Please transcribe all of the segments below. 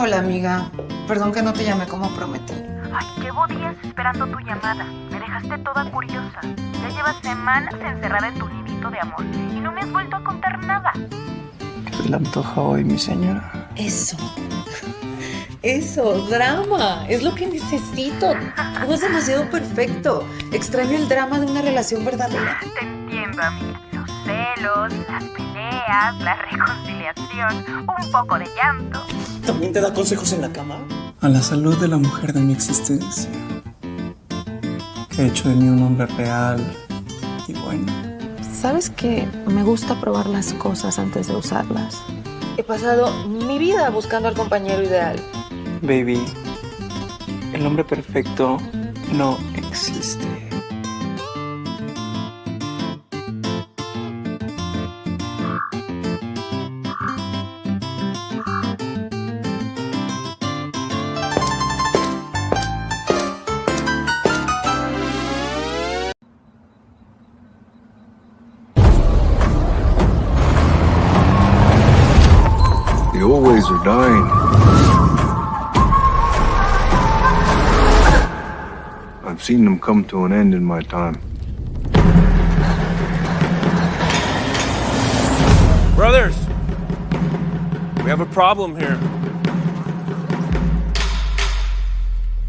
Hola, amiga. Perdón que no te llamé como prometí. Ay, llevo días esperando tu llamada. Me dejaste toda curiosa. Ya llevas semanas encerrada en tu nidito de amor y no me has vuelto a contar nada. ¿Qué se le antoja hoy, mi señora? Eso, drama. Es lo que necesito. Todo es demasiado perfecto. Extraño el drama de una relación verdadera. Te entiendo, amiga. Los celos, las peleas, la reconciliación, un poco de llanto. ¿También te da consejos en la cama? A la salud de la mujer de mi existencia, que ha hecho de mí un hombre real y bueno. ¿Sabes que me gusta probar las cosas antes de usarlas? He pasado mi vida buscando al compañero ideal. Baby, el hombre perfecto no existe. The old ways are dying. I've seen them come to an end in my time. Brothers, we have a problem here.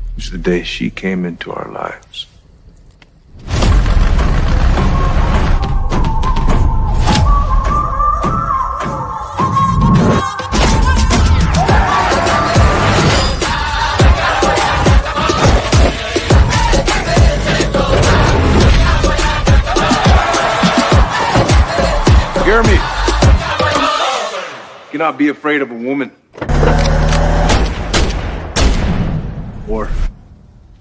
It was the day she came into our lives. Hear me. You cannot be afraid of a woman. Or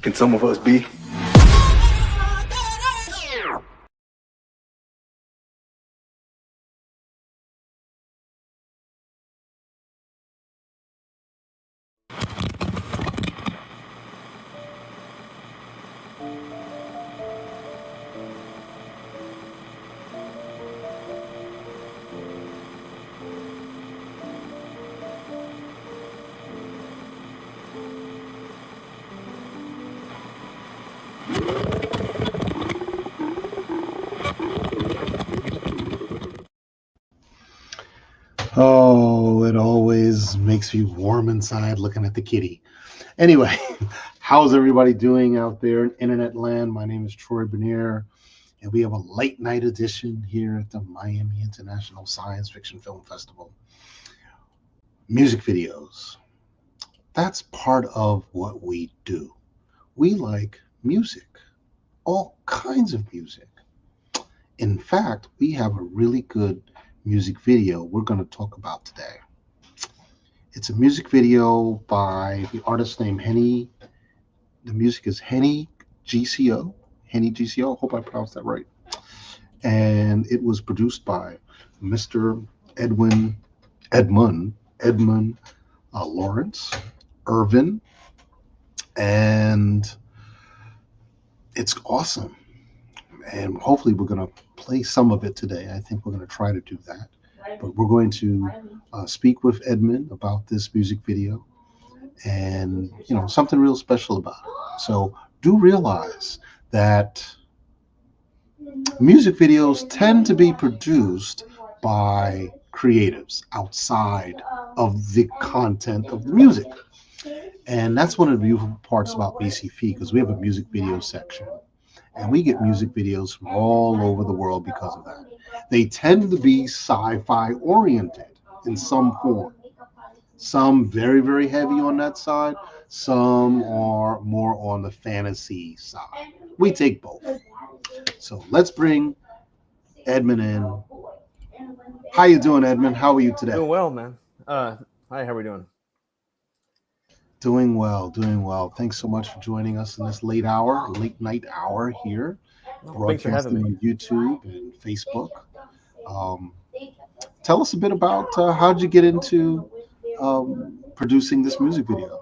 can some of us be? Oh, it always makes me warm inside looking at the kitty. Anyway, how's everybody doing out there in internet land? My name is Troy Bernier, and we have a late night edition here at the Miami International Science Fiction Film Festival. Music videos. That's part of what we do. We like music, all kinds of music. In fact, we have a really good music video we're going to talk about today. It's a music video by the artist named Henny. The music is Henny GCO. Henny GCO. Hope I pronounced that right. And it was produced by Mr. Edmund Lawrence Irvin, and it's awesome. And hopefully we're going to play some of it today. I think we're going to try to do that. But we're going to speak with Edmund about this music video and, something real special about it. So do realize that music videos tend to be produced by creatives outside of the content of the music. And that's one of the beautiful parts about MiSciFi, because we have a music video section. And we get music videos from all over the world because of that. They tend to be sci-fi oriented in some form. Some very, very heavy on that side. Some are more on the fantasy side. We take both. So let's bring Edmund in. How you doing, Edmund? How are you today? Doing well, man. Hi, how are we doing? Doing well, doing well. Thanks so much for joining us in this late night hour here. Thanks for having me. Broadcasting on YouTube and Facebook. Tell us a bit about how did you get into producing this music video?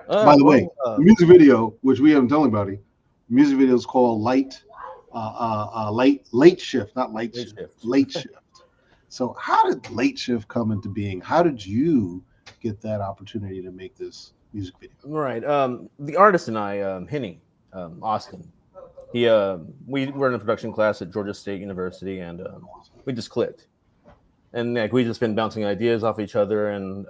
By the way, music video, which we haven't told anybody, music video is called Late Shift, not Light Shift, Late Shift. So how did Late Shift come into being? How did you get that opportunity to make this music video? Right. The artist and I, Henny, Austin. We were in a production class at Georgia State University, and we just clicked. And like we just been bouncing ideas off each other, and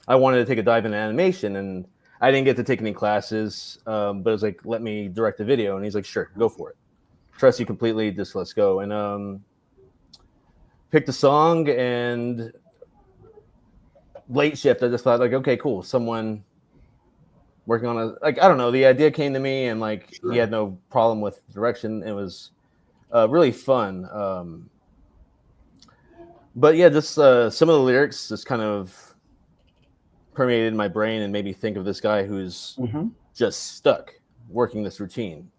I wanted to take a dive into animation, and I didn't get to take any classes, but it was like, let me direct the video, and he's like, sure, go for it. Trust you completely, just let's go. And picked a song, and late shift, I just thought like, okay, cool, someone working on I don't know, the idea came to me, and like he had no problem with direction. It was really fun. But yeah, just some of the lyrics just kind of permeated my brain and made me think of this guy who's just stuck working this routine.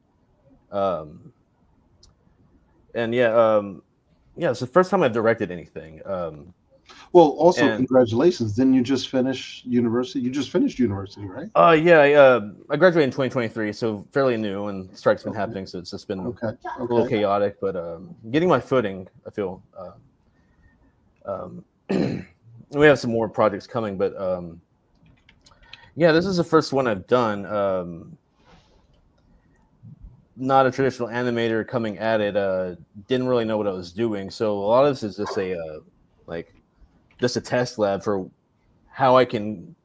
And it's the first time I've directed anything. Well, also congratulations. Didn't you just finish university? You just finished university, right? I graduated in 2023, so fairly new, and strike's been happening, so it's just been a little chaotic, but getting my footing, I feel. We have some more projects coming, but this is the first one I've done. Not a traditional animator coming at it. Didn't really know what I was doing, so a lot of this is just a test lab for how I can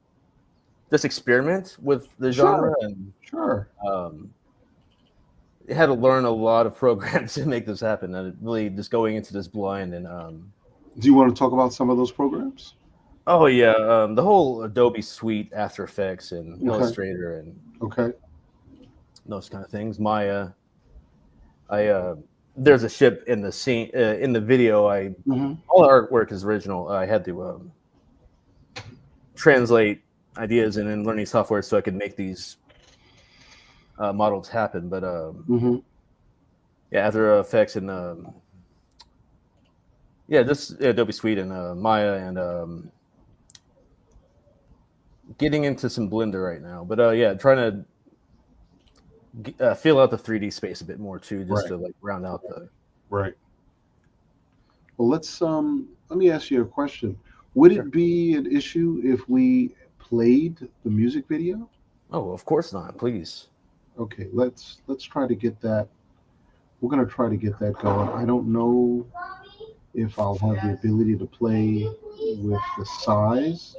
just experiment with the genre. And I had to learn a lot of programs to make this happen, and really just going into this blind. And do you want to talk about some of those programs? Oh yeah, the whole Adobe suite, After Effects, and Illustrator, and those kind of things. Maya. There's a ship in the scene in the video. All the artwork is original. I had to translate ideas and then learning software so I could make these models happen. But After Effects and just Adobe Suite and Maya, and getting into some Blender right now. But trying to fill out the 3D space a bit more too, just to like round out the. Right. Well, let me ask you a question. Would it be an issue if we played the music video? Oh, of course not. Please. Okay, let's try to get that. We're gonna try to get that going. I don't know if I'll have the ability to play with the size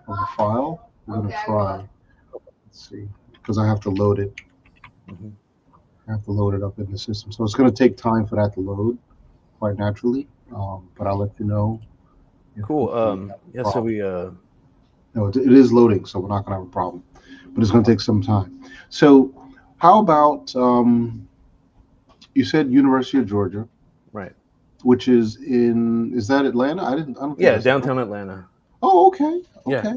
of the file. We're gonna try. Let's see, because I have to load it. I have to load it up in the system, so it's going to take time for that to load, quite naturally. But I'll let you know. Cool. So we. No, it is loading, so we're not going to have a problem. But it's going to take some time. So, how about you said University of Georgia, right? Which is is that Atlanta? I don't think downtown Atlanta. Oh, okay. Yeah.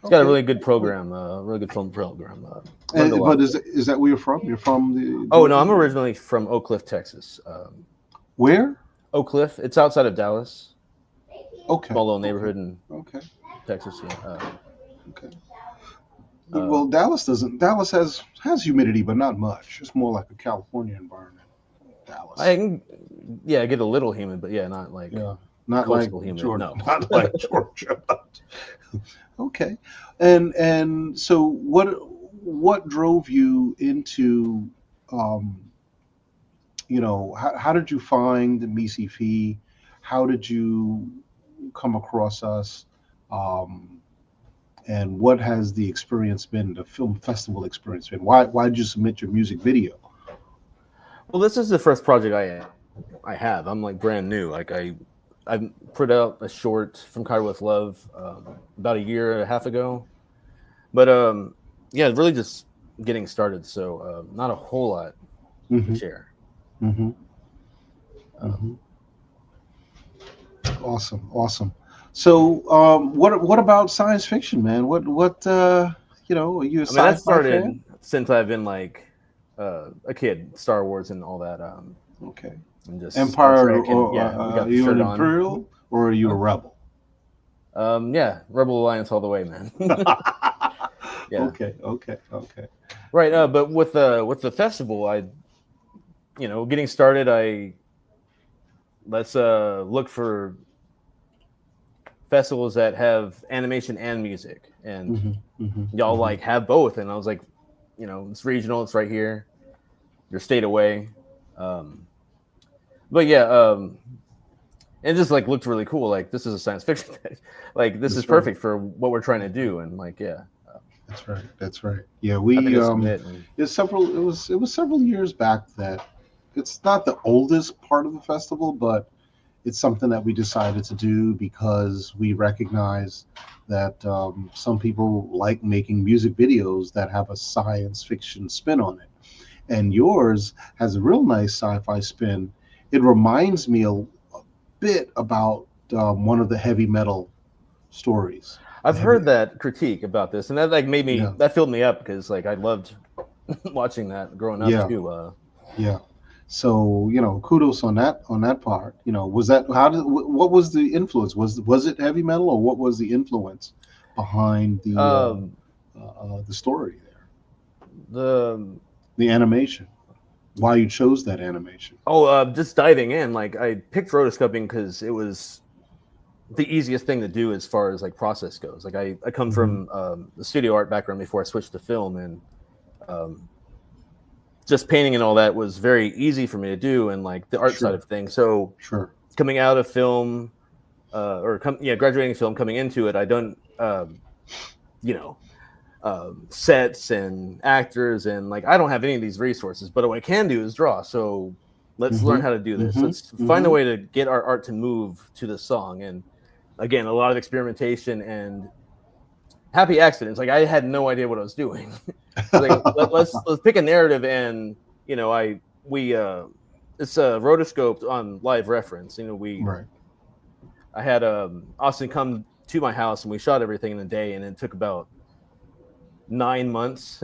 It's got a really good program, really good film program. But is that where you're from? You're from the? Oh no, I'm originally from Oak Cliff, Texas. Where? Oak Cliff. It's outside of Dallas. Okay. Small little neighborhood in Texas. Yeah. Well, Dallas has humidity, but not much. It's more like a California environment. Dallas. I get a little humid, but not like not like humid. Georgia. No. Not like Georgia. Okay, and so what drove you into how did you find the MiSciFi? How did you come across us? And what has the experience been, the film festival experience been? Why did you submit your music video? Well, this is the first project I have. I'm like brand new. Like I put out a short from Cairo with Love about a year and a half ago, but really just getting started. So not a whole lot to share. Awesome. So what about science fiction, man? What are you a sci-fi that started fan? Since I've been like a kid, Star Wars and all that. Okay. And just Empire, are you an Imperial or are you a Rebel? Rebel Alliance all the way, man. Okay. Right, but with the festival, getting started, let's look for festivals that have animation and music, and y'all Mm-hmm. like have both. And I was like, you know, it's regional, it's right here, you're state away. But yeah, it just like looked really cool. Like this is a science fiction like this That's is perfect for what we're trying to do. And like, yeah, That's right. That's right. Yeah, I we think it's submit and- it was several years back that it's not the oldest part of the festival, but it's something that we decided to do because we recognize that some people like making music videos that have a science fiction spin on it. And yours has a real nice sci-fi spin. It reminds me a bit about one of the heavy metal stories. I've heard that critique about this, and that like made me that filled me up because like I loved watching that growing up too. Yeah. So, you know, kudos on that part. You know, was that what was the influence? Was it heavy metal, or what was the influence behind the story there? The animation. Why you chose that animation? Just diving in. Like I picked rotoscoping because it was the easiest thing to do as far as like process goes. Like I come from the studio art background before I switched to film, and just painting and all that was very easy for me to do, and like the art side of things. So coming out of film, graduating film, coming into it, I don't, sets and actors, and like I don't have any of these resources. But what I can do is draw. So let's learn how to do this. Let's find a way to get our art to move to the song. And again, a lot of experimentation and happy accidents. Like I had no idea what I was doing. Like let's pick a narrative, and you know it's rotoscoped on live reference. You know I had Austin come to my house and we shot everything in a day, and it took about 9 months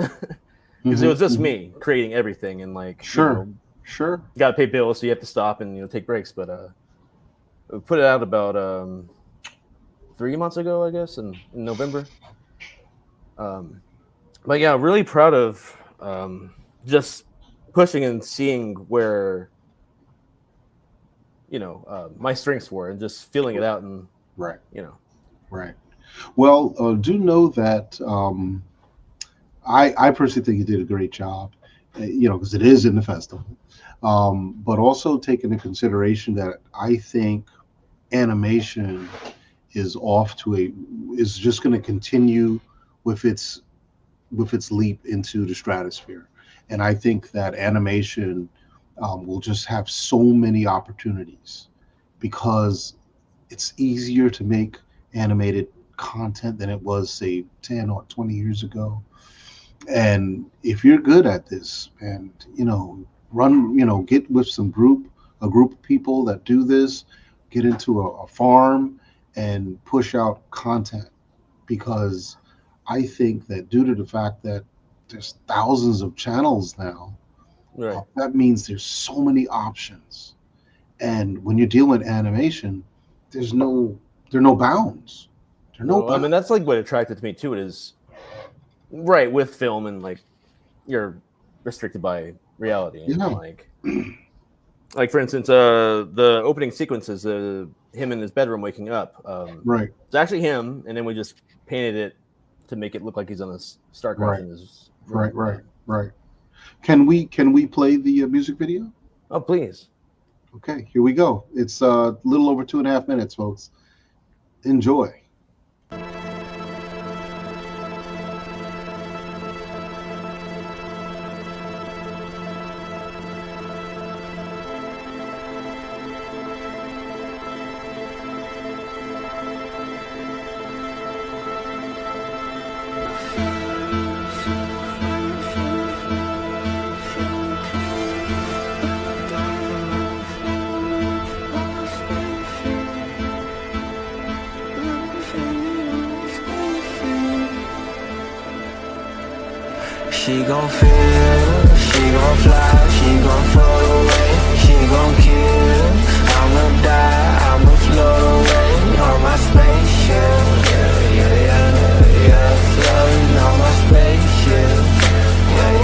because it was just me creating everything, and like you got to pay bills, so you have to stop and take breaks. But we put it out about 3 months ago, I guess, in November. But yeah, really proud of just pushing and seeing where my strengths were, and just feeling it out, and Right. Well, do know that I personally think you did a great job, because it is in the festival. But also take into consideration that I think animation is just going to continue with its leap into the stratosphere. And I think that animation will just have so many opportunities because it's easier to make animated content than it was, say, 10 or 20 years ago. And if you're good at this and, get with a group of people that do this, get into a farm and push out content, because I think that due to the fact that there's thousands of channels now, that means there's so many options. And when you're dealing with animation, there are no bounds. I mean, that's like what attracted to me too. It is right with film, and like you're restricted by reality. And like for instance, the opening sequences, him in his bedroom waking up. It's actually him, and then we just painted it to make it look like he's on a StarCraft in his room. Right. Can we play the music video? Oh, please. Okay, here we go. It's a little over 2.5 minutes, folks. Enjoy. She gon' feel, she gon' fly, she gon' float away, she gon' kill, I'ma die, I'ma float away on my spaceship, yeah, floating on my spaceship, yeah,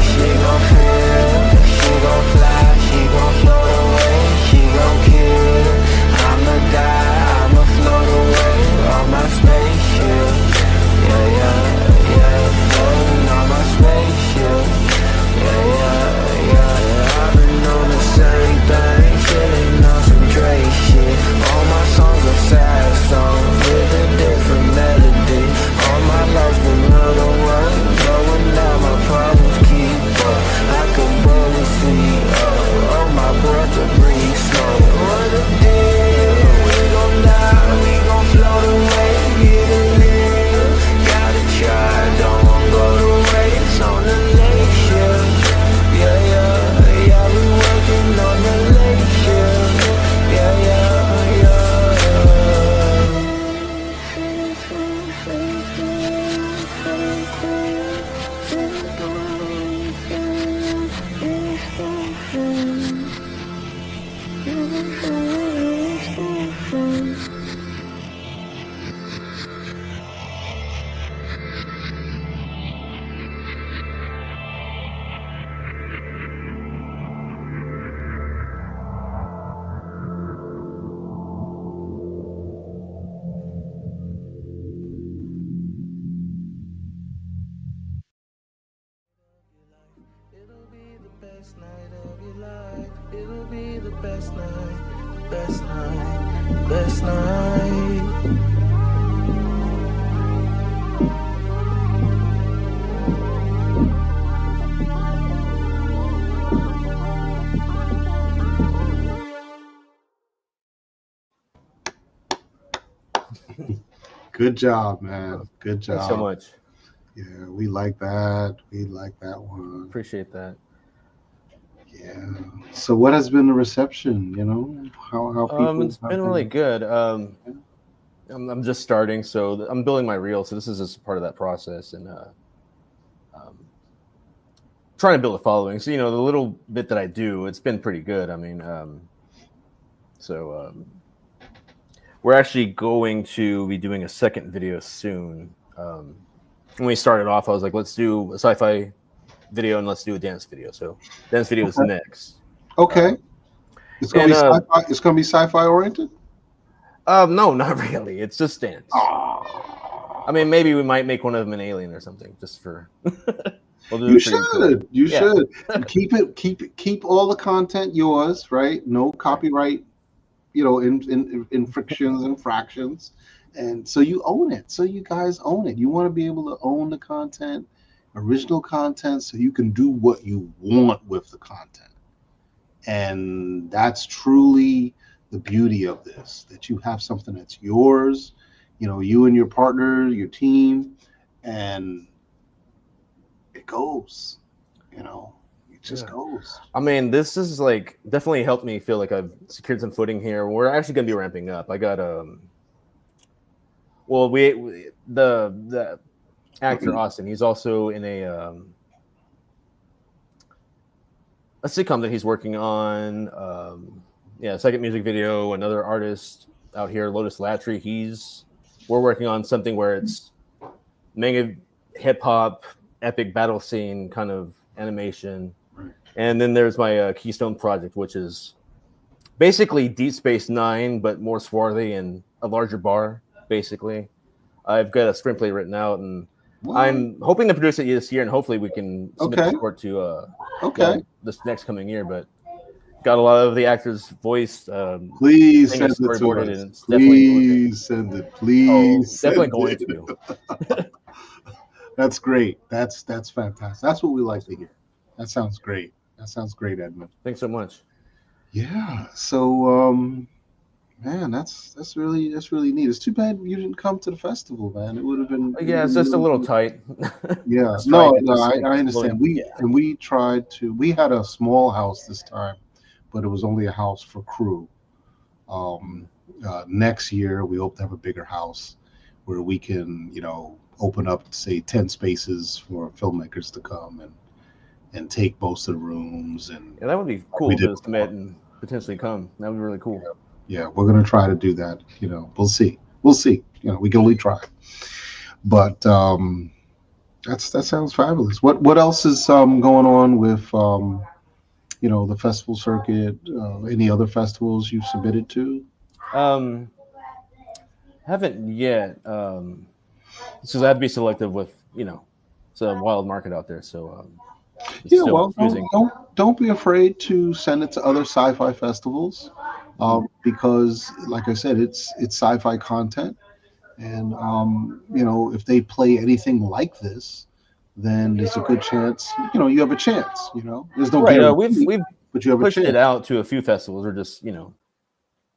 she gon' feel, she gon' fly, she gon' float away, she gon' kill, I'ma die, Best night of your life. It'll be the best night. Best night. Best night. Good job, man. Good job. Thanks so much. Yeah, we like that. We like that one. Appreciate that. Yeah. So, what has been the reception? You know, how people? It's been really good. I'm just starting, so I'm building my reel. So this is just part of that process, and trying to build a following. So the little bit that I do, it's been pretty good. I mean, we're actually going to be doing a second video soon. When we started off, I was like, let's do a sci-fi video and let's do a dance video. So dance video is next. Okay. It's gonna be sci-fi. It's gonna be sci-fi oriented. No, not really. It's just dance. I mean, maybe we might make one of them an alien or something, just for. We'll do You it for should. You should keep all the content yours, right? No copyright. In frictions and fractions, and so you own it. So you guys own it. You want to be able to own the content, original content, so you can do what you want with the content. And that's truly the beauty of this, that you have something that's yours, you and your partner, your team, and it goes, it just goes. I mean, this is like definitely helped me feel like I've secured some footing here. We're actually going to be ramping up. I got the actor Austin, he's also in a sitcom that he's working on. Second music video. Another artist out here, Lotus Latry. We're working on something where it's mega hip hop, epic battle scene kind of animation. And then there's my Keystone project, which is basically Deep Space Nine, but more swarthy and a larger bar, basically. I've got a screenplay written out, and I'm hoping to produce it this year, and hopefully we can submit the score to this next coming year. But got a lot of the actors voiced. Please send it to us. Please send it. Please. Definitely going to. That's great. That's fantastic. That's what we like to hear. That sounds great. That sounds great, Edmund. Thanks so much. Yeah. So, man, that's really neat. It's too bad you didn't come to the festival, man. It would have been. Yeah, it's just a little tight. Yeah. No, I understand. We tried to. We had a small house this time, but it was only a house for crew. Next year, we hope to have a bigger house where we can, open up, say, 10 spaces for filmmakers to come and take most of the rooms. And that would be cool to submit and potentially come. That would be really cool. Yeah, we're going to try to do that. We'll see. We can only try. But that sounds fabulous. What else is going on with the festival circuit? Any other festivals you've submitted to? Haven't yet. Because I have to be selective with it's a wild market out there. So don't be afraid to send it to other sci-fi festivals, because, like I said, it's sci-fi content, and if they play anything like this, then there's a good chance you have a chance. There's no guarantee, we've but you have pushed a chance. it out to a few festivals. We're just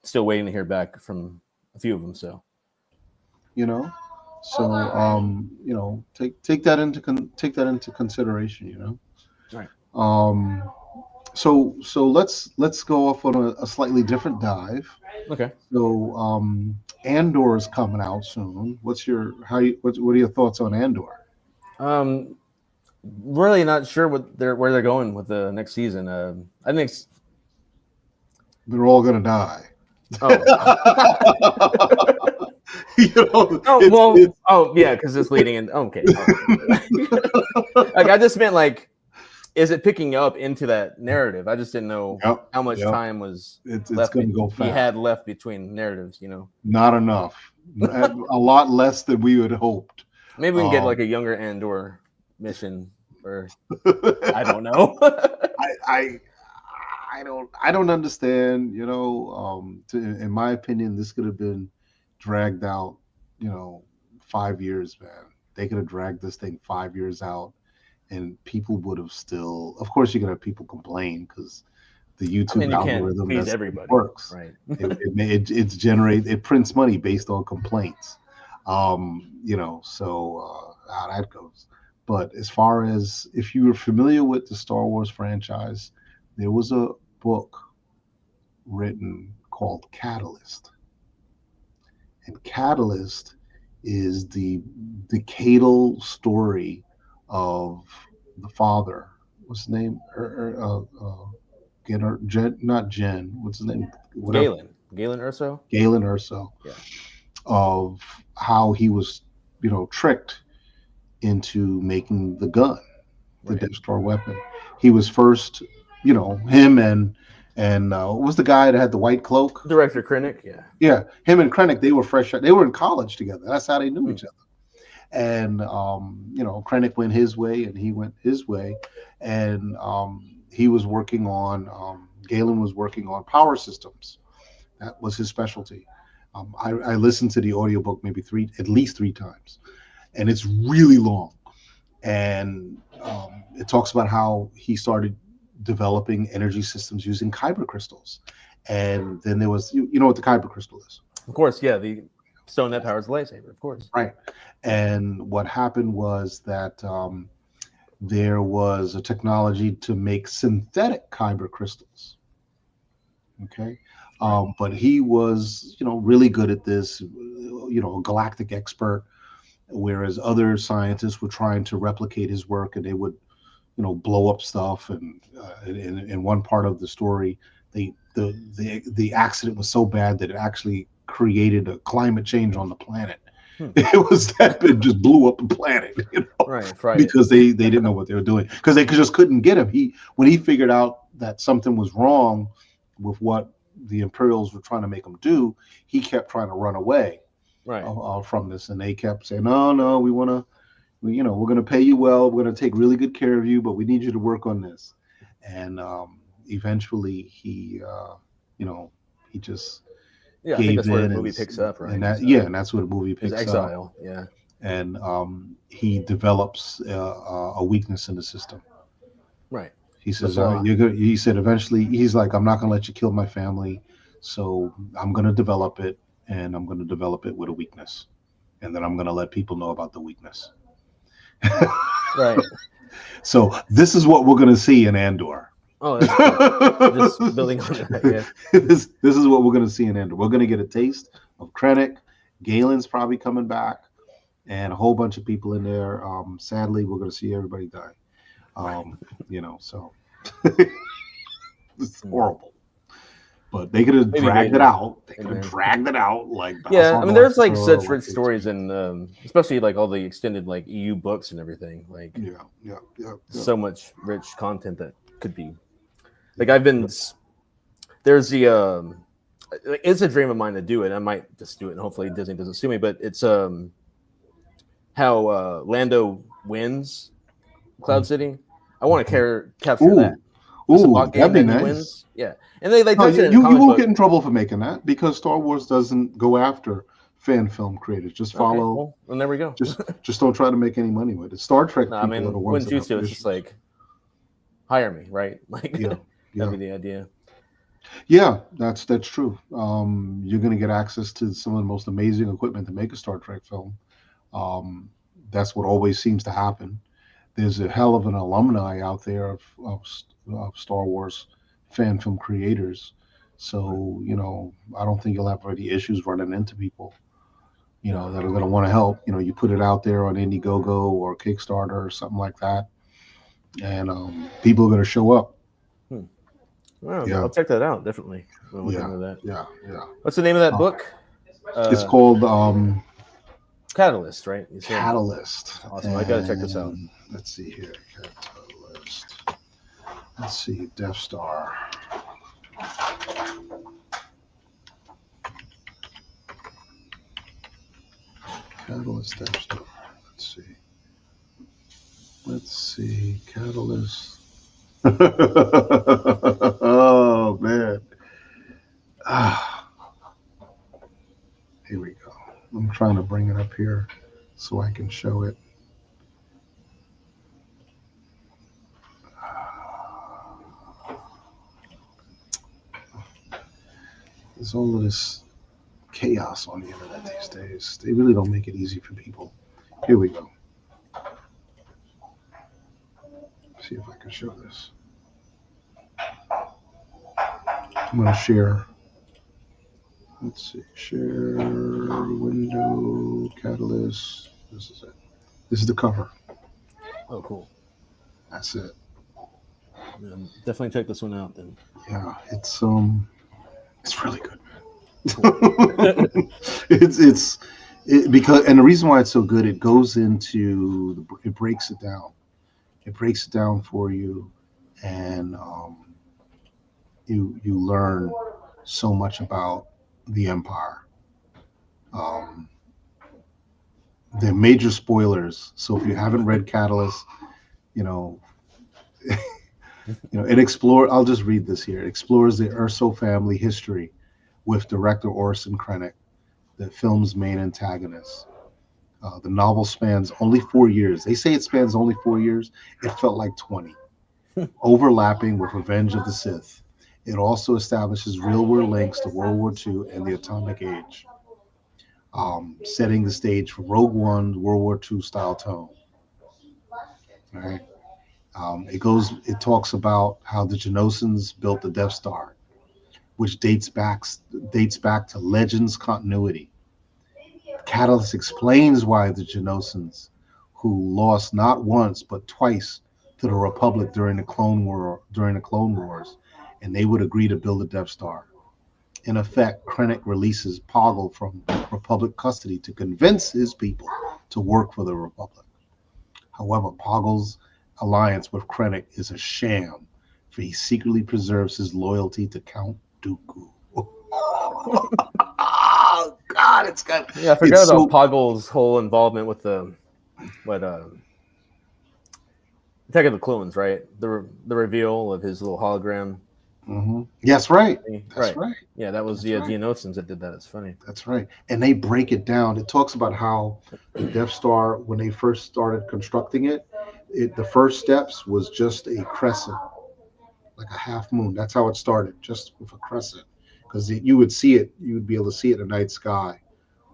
still waiting to hear back from a few of them. So take that into consideration. Right. So let's go off on a slightly different dive. Okay. So Andor is coming out soon. What are your thoughts on Andor? Really not sure where they're going with the next season. I think they're all gonna die. Oh. Because it's leading in. Okay. I just meant is it picking up into that narrative? I just didn't know how much time was it's left. Going to go fast. He had left between narratives. Not enough. A lot less than we would hoped. Maybe we can get a younger Andor mission, or I don't know. I don't understand. In my opinion, this could have been dragged out. 5 years, man. They could have dragged this thing 5 years out, and people would have still. Of course, you're gonna have people complain because the YouTube you can't algorithm please that's everybody, works. right? It prints money based on complaints. How that goes. But as far as if you were familiar with the Star Wars franchise, there was a book written called Catalyst. And Catalyst is the decadal story of the father. What's his name? Not Jen. What's his name? Whatever. Galen Erso. Galen Erso. Yeah. Of how he was, tricked into making the gun, the Death Star weapon. He was first, him and what was the guy that had the white cloak? Director Krennic. Yeah. Yeah, him and Krennic, they were fresh. They were in college together. That's how they knew each other. And Krennic went his way, and he went his way, and he was working on. Galen was working on power systems. That was his specialty. I listened to the audiobook maybe at least three times, and it's really long. And it talks about how he started developing energy systems using kyber crystals. And then there was, you know what the kyber crystal is? Of course, yeah, the stone that powers the lightsaber, of course. Right. And what happened was that there was a technology to make synthetic kyber crystals. Okay. But he was, really good at this, a galactic expert, whereas other scientists were trying to replicate his work, and they would, blow up stuff. And in one part of the story, the accident was so bad that it actually created a climate change on the planet. It was that it just blew up the planet, right? Because they didn't know what they were doing, because they just couldn't get him. When he figured out that something was wrong with what the Imperials were trying to make him do, he kept trying to run away from this, and they kept saying, no, we want to, we're going to pay you well, we're going to take really good care of you, but we need you to work on this. And eventually he just I think that's where the movie picks up, right? And that's where the movie picks up. Exile, yeah. And he develops a weakness in the system. Right. He says, he said eventually, he's like, I'm not going to let you kill my family. So I'm going to develop it, and I'm going to develop it with a weakness. And then I'm going to let people know about the weakness. Right. So this is what we're going to see in Andor. Oh, that's cool. Just building on that, yeah. This is what we're going to see in Andor. We're going to get a taste of Krennic. Galen's probably coming back, and a whole bunch of people in there. Sadly, we're going to see everybody die. So it's horrible. But they could have dragged it out. They could have dragged it out like. Yeah, I mean, there's like such rich stories, and especially like all the extended like EU books and everything. Like, so much rich content that could be. Like there's the it's a dream of mine to do it. I might just do it, and hopefully Disney doesn't sue me. But it's how Lando wins Cloud City. I want to capture that. Ooh, that'd be nice. Wins. Yeah, and they touch it in you won't get in trouble for making that, because Star Wars doesn't go after fan film creators. Just follow. Okay, well, there we go. just don't try to make any money with it. Star Trek. I mean, when you do, it's just like hire me, right? Like that'd be the idea. Yeah, that's true. You're going to get access to some of the most amazing equipment to make a Star Trek film. That's what always seems to happen. There's a hell of an alumni out there of Star Wars fan film creators. So, I don't think you'll have any issues running into people, that are going to want to help. You put it out there on Indiegogo or Kickstarter or something like that, and people are going to show up. Well, I'll check that out, definitely. Yeah. What's the name of that book? It's called Catalyst, right? Catalyst. Awesome. I got to check this out. Let's see here. Catalyst. Let's see. Death Star. Catalyst, Death Star. Let's see. Catalyst. Oh man. Ah, here we go. I'm trying to bring it up here so I can show it. There's all of this chaos on the internet these days. They really don't make it easy for people. Here we go. See if I can show this. I'm going to share. Let's see. Share window catalyst. This is it. This is the cover. Oh, cool. That's it. Yeah, definitely check this one out then. Yeah, it's really good, man. it's because, and the reason why it's so good, it goes into it breaks it down. It breaks it down for you, and you learn so much about the empire. They're major spoilers, so if you haven't read Catalyst, you know, it explores. I'll just read this here. It explores the Urso family history with director Orson Krennic, the film's main antagonist. The novel spans only 4 years. They say it spans only 4 years. It felt like 20, overlapping with Revenge of the Sith. It also establishes real-world links to World War II and the Atomic Age, setting the stage for Rogue One's World War II style tone. All right. It talks about how the Geonosians built the Death Star, which dates back to Legends continuity. Catalyst explains why the Geonosians, who lost not once but twice to the Republic during the Clone Wars, and they would agree to build a Death Star. In effect, Krennic releases Poggle from Republic custody to convince his people to work for the Republic. However, Poggle's alliance with Krennic is a sham, for he secretly preserves his loyalty to Count Dooku. Oh God, it's got. Yeah, I forgot about Poggle's whole involvement with the Attack of the Clones, right? The reveal of his little hologram. Mm-hmm. Yes, right. That's right. Yeah, that was the Geonosians that did that. It's funny. That's right. And they break it down. It talks about how the Death Star, when they first started constructing it, the first steps was just a crescent, like a half moon. That's how it started, just with a crescent. Because you would see it, you would be able to see it in the night sky,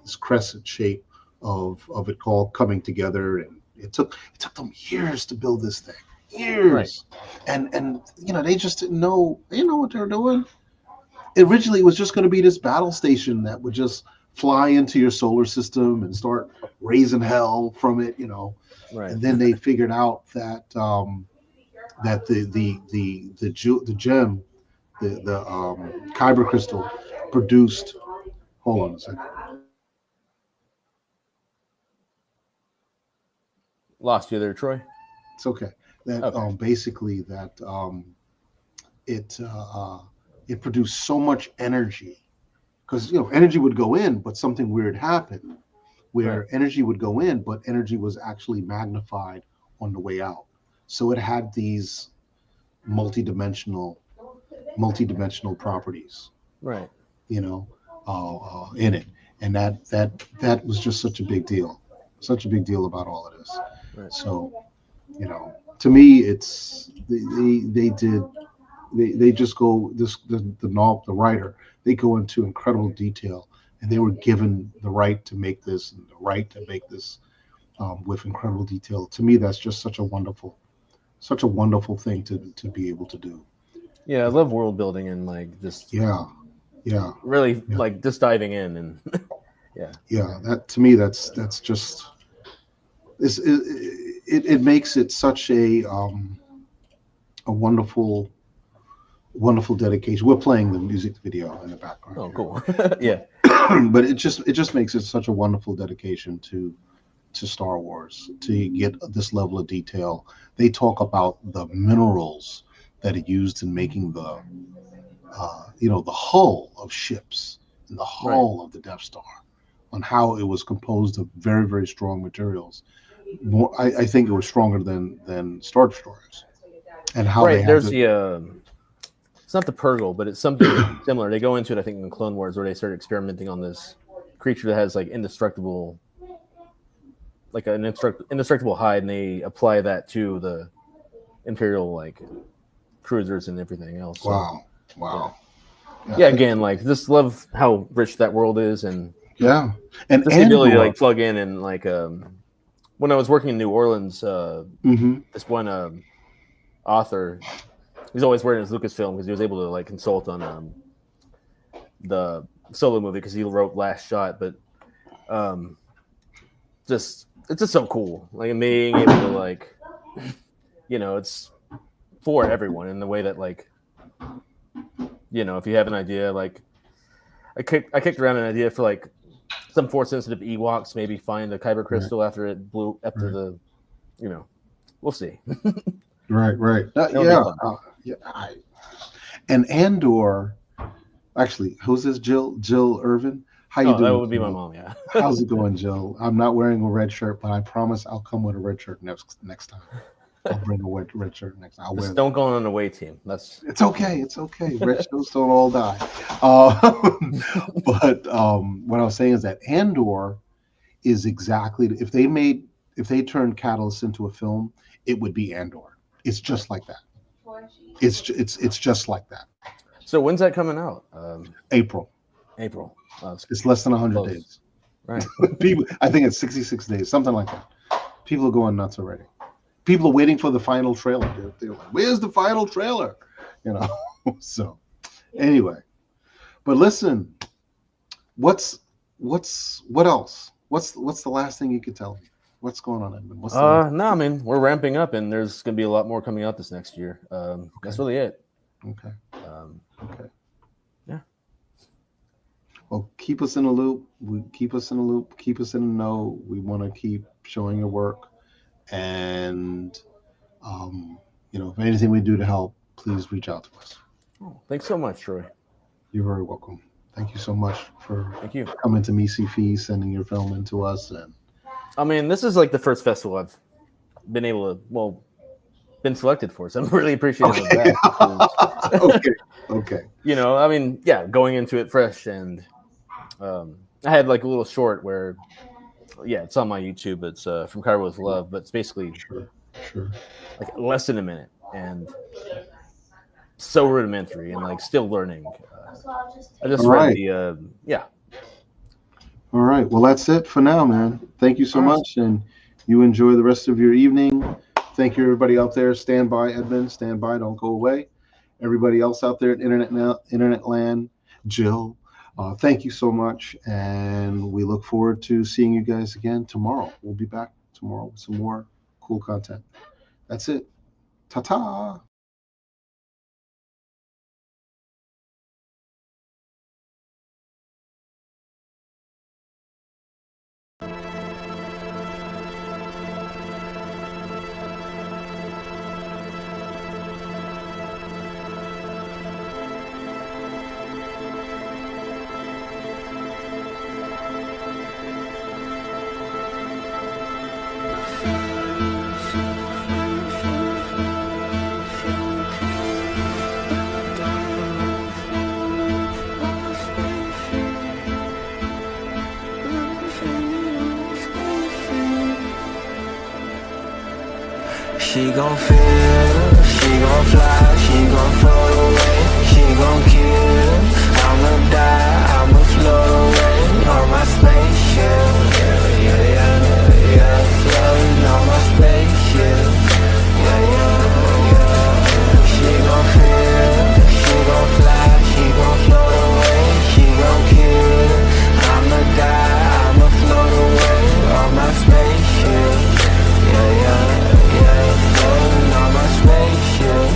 this crescent shape of it all coming together. And it took them years to build this thing. Years. Right. And they just didn't know what they were doing. Originally it was just going to be this battle station that would just fly into your solar system and start raising hell from it, Right. And then they figured out that that the gem, the kyber crystal produced. Hold on a second. Lost you there, Troy. It's okay. That basically that it produced so much energy, because energy would go in, but something weird happened where energy would go in, but energy was actually magnified on the way out. So it had these multi-dimensional properties, right? In it, and that was just such a big deal about all of this. Right. So, to me, it's they just go the writer, they go into incredible detail, and they were given the right to make this and the right to make this with incredible detail. To me, that's just such a wonderful thing to be able to do. Yeah, I love world building and just really like just diving in and that to me that's just it makes it such a wonderful dedication. We're playing the music video in the background. Oh, cool. Yeah. But it just makes it such a wonderful dedication to Star Wars, to get this level of detail. They talk about the minerals that are used in making the hull of ships and the hull of the Death Star, on how it was composed of very, very strong materials. I think it was stronger than Star Destroyers. and how they Right. have There's to, the it's not the Purgle, but it's something similar. They go into it, I think, in Clone Wars, where they start experimenting on this creature that has like indestructible, like an indestructible hide, and they apply that to the Imperial like cruisers and everything else. So, wow. yeah, again, like just love how rich that world is, and Yeah, and just the ability to Andor. like plug in and like when I was working in New Orleans, this one author, he's always wearing his Lucasfilm because he was able to like consult on the Solo movie because he wrote Last Shot, but it's just so cool, like being able to like, you know, it's for everyone in the way that like, you know, if you have an idea, like I kicked around an idea for like some force sensitive Ewoks, maybe find a kyber crystal after it blew after the, you know, we'll see. Right. And Andor, actually, who's this? Jill Irvin. How you doing? That would be my mom. Yeah. How's it going, Jill? I'm not wearing a red shirt, but I promise I'll come with a red shirt next time. I'll bring a red shirt next time. I'll wear. Don't go on the away team. It's okay. Red shirts don't all die. But what I was saying is that Andor is exactly, if they turned Catalyst into a film, it would be Andor. It's just like that. It's just like that. So when's that coming out? April. It's less than 100 days. Right. People, I think it's 66 days, something like that. People are going nuts already. People are waiting for the final trailer. They're like, "Where's the final trailer?" You know. So, anyway, but listen, what else? What's the last thing you could tell me? What's going on, Edmund? No, I mean we're ramping up, and there's going to be a lot more coming out this next year. That's really it. Okay. Okay. Yeah. Well, keep us in the loop. Keep us in the know. We want to keep showing your work, and you know, if anything we do to help, please reach out to us. Oh, thanks so much, Troy. You're very welcome. Thank you so much for you coming to MiSciFi, sending your film into us. And I mean, this is like the first festival I've been able to, been selected for, so I'm really appreciative of that. Okay. You know, I mean, yeah, going into it fresh, and I had like a little short where, yeah, it's on my YouTube. It's From Cairo with Love, but it's basically sure. like less than a minute, and so rudimentary, and like still learning. I just read the yeah. All right. Well, that's it for now, man. Thank you so much, and you enjoy the rest of your evening. Thank you, everybody out there. Stand by, Edmund. Stand by. Don't go away. Everybody else out there at Internet Land, Jill, thank you so much, and we look forward to seeing you guys again tomorrow. We'll be back tomorrow with some more cool content. That's it. Ta-ta. She gon' feel, she gon' fly, she gon' float away, she gon' kill. I'ma die, I'ma float away on my spaceship. Yeah, floating on my spaceship. Yeah. She gon' feel, she gon' fly, she gon' float away, she gon' kill. I'ma die, I'ma float away on my spaceship. Yeah. Floating on my spaceship.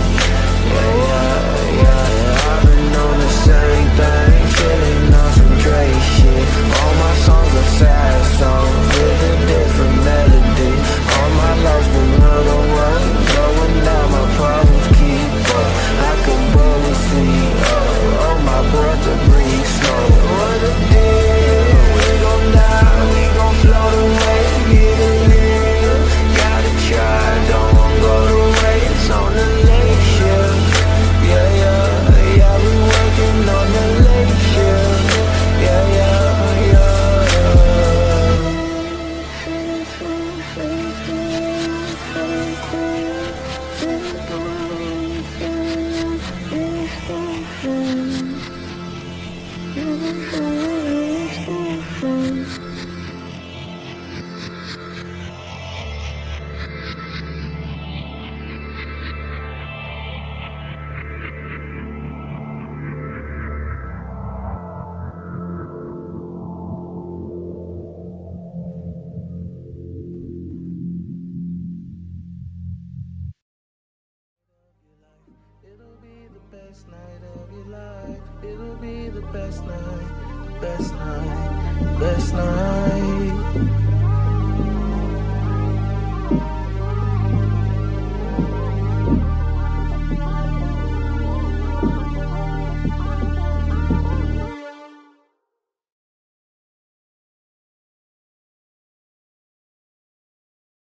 Yeah. I've been on the same thing, feeling on some Dre shit. All my songs are sad. best night of your life. It'll be the best night, best night, best night.